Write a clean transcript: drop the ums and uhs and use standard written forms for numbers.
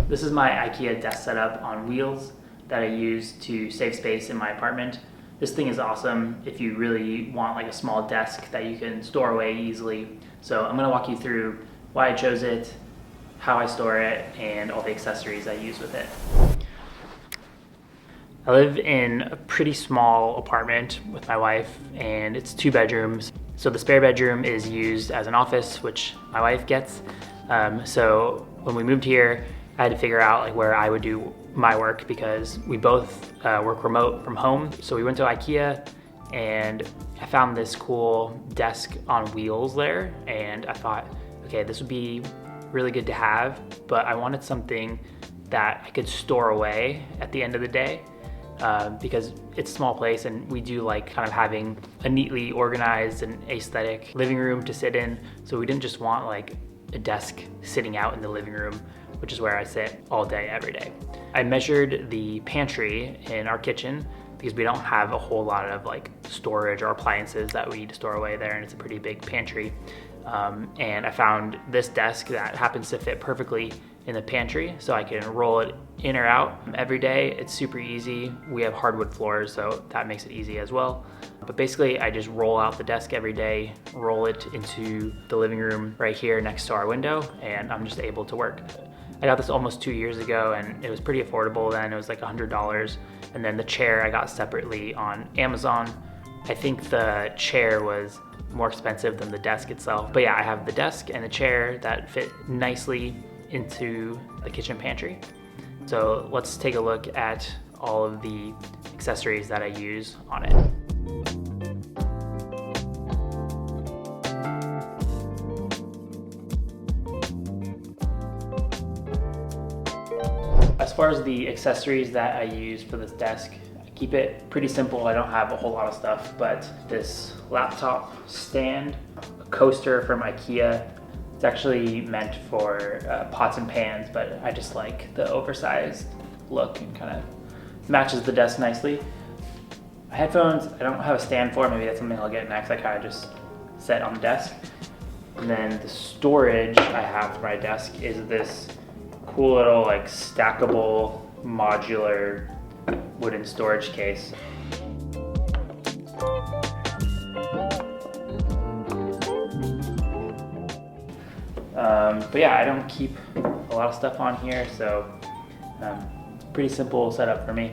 This is my IKEA desk setup on wheels that I use to save space in my apartment. This thing is awesome if you really want like a small desk that you can store away easily. So I'm gonna walk you through why I chose it, how I store it, and all the accessories I use with it. I live in a pretty small apartment with my wife, and it's 2 bedrooms. So the spare bedroom is used as an office, which my wife gets. So when we moved here, I had to figure out like where I would do my work because we both work remote from home. So we went to IKEA and I found this cool desk on wheels there, and I thought, okay, this would be really good to have, but I wanted something that I could store away at the end of the day. Because it's a small place and we do like kind of having a neatly organized and aesthetic living room to sit in. So we didn't just want like a desk sitting out in the living room, which is where I sit all day, every day. I measured the pantry in our kitchen because we don't have a whole lot of like storage or appliances that we need to store away there, and it's a pretty big pantry. And I found this desk that happens to fit perfectly in the pantry, so I can roll it in or out every day. It's super easy. We have hardwood floors, so that makes it easy as well. But basically, I just roll out the desk every day, roll it into the living room right here next to our window, and I'm just able to work. I got this almost 2 years ago, and it was pretty affordable then. It was like $100. And then the chair I got separately on Amazon. I think the chair was more expensive than the desk itself. But yeah, I have the desk and the chair that fit nicely into the kitchen pantry. So let's take a look at all of the accessories that I use on it. As far as the accessories that I use for this desk, I keep it pretty simple. I don't have a whole lot of stuff, but this laptop stand, a coaster from IKEA. It's actually meant for pots and pans, but I just like the oversized look and kind of matches the desk nicely. My headphones, I don't have a stand for. Maybe that's something I'll get next. I kind of just set on the desk. And then the storage I have for my desk is this cool little like stackable modular wooden storage case. But yeah, I don't keep a lot of stuff on here, so it's a pretty simple setup for me.